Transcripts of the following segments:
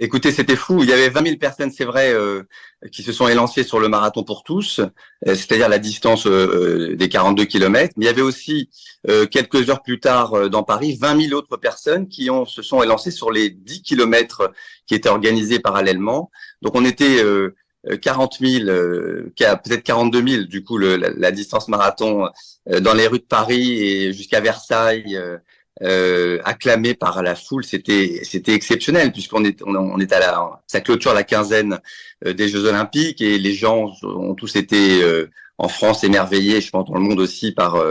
Écoutez, c'était fou. Il y avait 20 000 personnes, c'est vrai, qui se sont élancées sur le marathon pour tous, c'est-à-dire la distance des 42 kilomètres. Mais il y avait aussi, quelques heures plus tard, dans Paris, 20 000 autres personnes qui se sont élancées sur les 10 kilomètres qui étaient organisés parallèlement. Donc, on était 40 000, peut-être 42 000, du coup, la distance marathon dans les rues de Paris et jusqu'à Versailles. Acclamé par la foule, c'était exceptionnel puisqu'on est à ça clôture la quinzaine des Jeux Olympiques et les gens ont tous été en France émerveillés, je pense dans le monde aussi par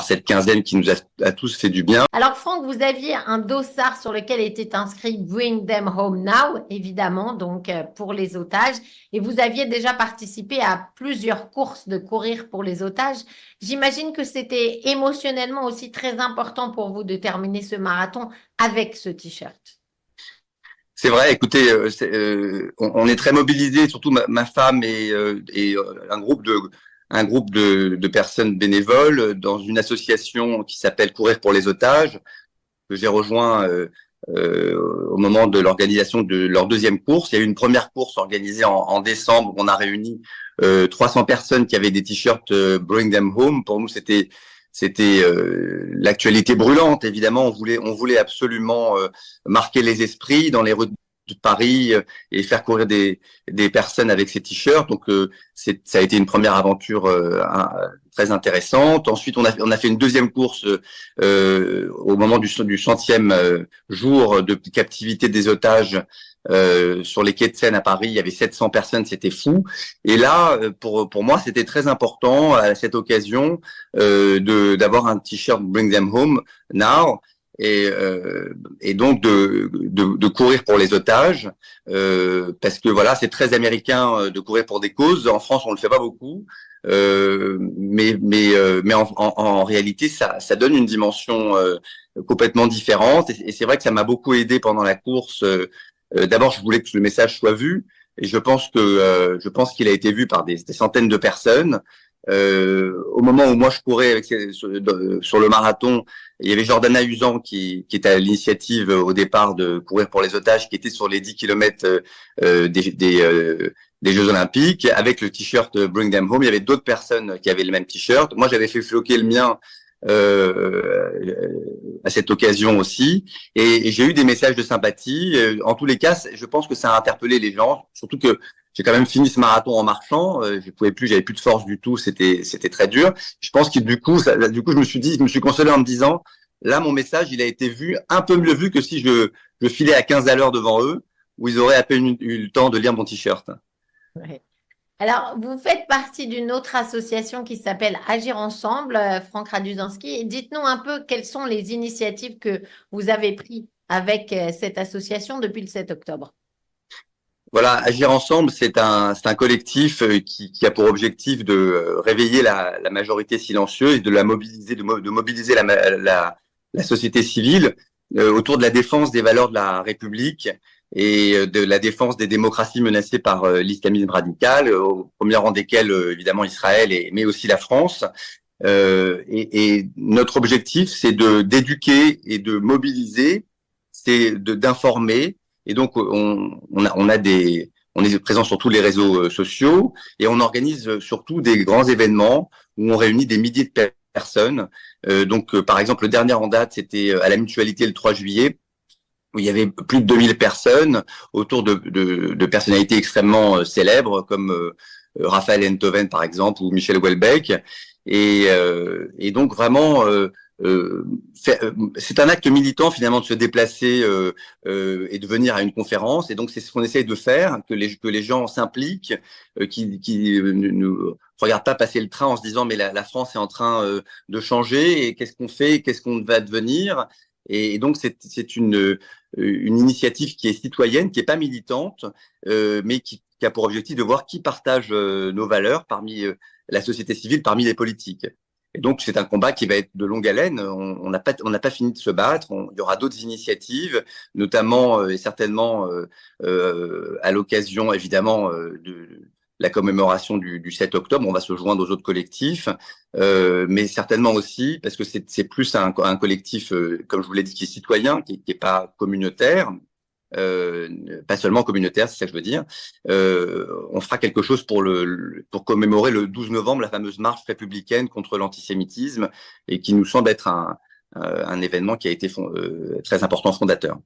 cette quinzaine qui nous a tous fait du bien. Alors, Franck, vous aviez un dossard sur lequel était inscrit Bring them home now, évidemment, donc pour les otages. Et vous aviez déjà participé à plusieurs courses de courir pour les otages. J'imagine que c'était émotionnellement aussi très important pour vous de terminer ce marathon avec ce t-shirt. C'est vrai, écoutez, on est très mobilisés, surtout ma femme et un groupe de personnes bénévoles dans une association qui s'appelle Courir pour les otages, que j'ai rejoint au moment de l'organisation de leur deuxième course. Il y a eu une première course organisée en décembre où on a réuni 300 personnes qui avaient des t-shirts Bring Them Home. Pour nous, c'était l'actualité brûlante. Évidemment, on voulait absolument marquer les esprits dans les rues de Paris et faire courir des personnes avec ces t-shirts. Donc, ça a été une première aventure très intéressante. Ensuite, on a fait une deuxième course au moment du centième jour de captivité des otages sur les quais de Seine à Paris. Il y avait 700 personnes, c'était fou. Et là, pour moi, c'était très important à cette occasion d'avoir un t-shirt Bring Them Home Now et donc de courir pour les otages parce que voilà, c'est très américain de courir pour des causes. En France, on le fait pas beaucoup. Mais en réalité, ça donne une dimension complètement différente. Et c'est vrai que ça m'a beaucoup aidé pendant la course. D'abord, je voulais que le message soit vu, et je pense qu'il a été vu par des centaines de personnes. Au moment où moi je courais sur le marathon, il y avait Jordana Usan qui était à l'initiative au départ de courir pour les otages, qui était sur les 10 kilomètres des Jeux Olympiques avec le t-shirt Bring Them Home. Il y avait d'autres personnes qui avaient le même t-shirt. Moi, j'avais fait floquer le mien à cette occasion aussi, et j'ai eu des messages de sympathie. En tous les cas, je pense que ça a interpellé les gens, surtout que j'ai quand même fini ce marathon en marchant. Je pouvais plus, j'avais plus de force du tout. C'était très dur. Je pense que du coup, je me suis consolé en me disant, là, mon message, il a été vu, un peu mieux vu que si je filais à 15 à l'heure devant eux, où ils auraient à peine eu le temps de lire mon t-shirt. Ouais. Alors, vous faites partie d'une autre association qui s'appelle Agir Ensemble, Franck Raduzanski. Dites-nous un peu quelles sont les initiatives que vous avez prises avec cette association depuis le 7 octobre. Voilà, Agir Ensemble, c'est un collectif qui a pour objectif de réveiller la majorité silencieuse, de la mobiliser, de mobiliser la société civile autour de la défense des valeurs de la République et de la défense des démocraties menacées par l'islamisme radical, au premier rang desquels évidemment Israël, mais aussi la France. Et notre objectif, c'est d'éduquer et de mobiliser, d'informer. Et donc, on est présent sur tous les réseaux sociaux et on organise surtout des grands événements où on réunit des milliers de personnes. Par exemple, le dernier en date, c'était à la Mutualité le 3 juillet, où il y avait plus de 2000 personnes autour de personnalités extrêmement célèbres comme Raphaël Enthoven, par exemple, ou Michel Houellebecq. Et donc, vraiment, c'est un acte militant finalement de se déplacer et de venir à une conférence, et donc c'est ce qu'on essaye de faire, que les gens s'impliquent, qui ne regardent pas passer le train en se disant mais la France est en train de changer et qu'est-ce qu'on fait, qu'est-ce qu'on va devenir. Et donc c'est une initiative qui est citoyenne, qui est pas militante, mais qui a pour objectif de voir qui partage nos valeurs parmi la société civile, parmi les politiques. Et donc, c'est un combat qui va être de longue haleine. On n'a pas fini de se battre. Il y aura d'autres initiatives, notamment et certainement à l'occasion, évidemment, de la commémoration du 7 octobre. On va se joindre aux autres collectifs, mais certainement aussi, parce que c'est plus un collectif, comme je vous l'ai dit, qui est citoyen, qui est pas communautaire. pas seulement communautaire, c'est ça que je veux dire. On fera quelque chose pour commémorer le 12 novembre, la fameuse marche républicaine contre l'antisémitisme, et qui nous semble être un événement qui a été très important, fondateur.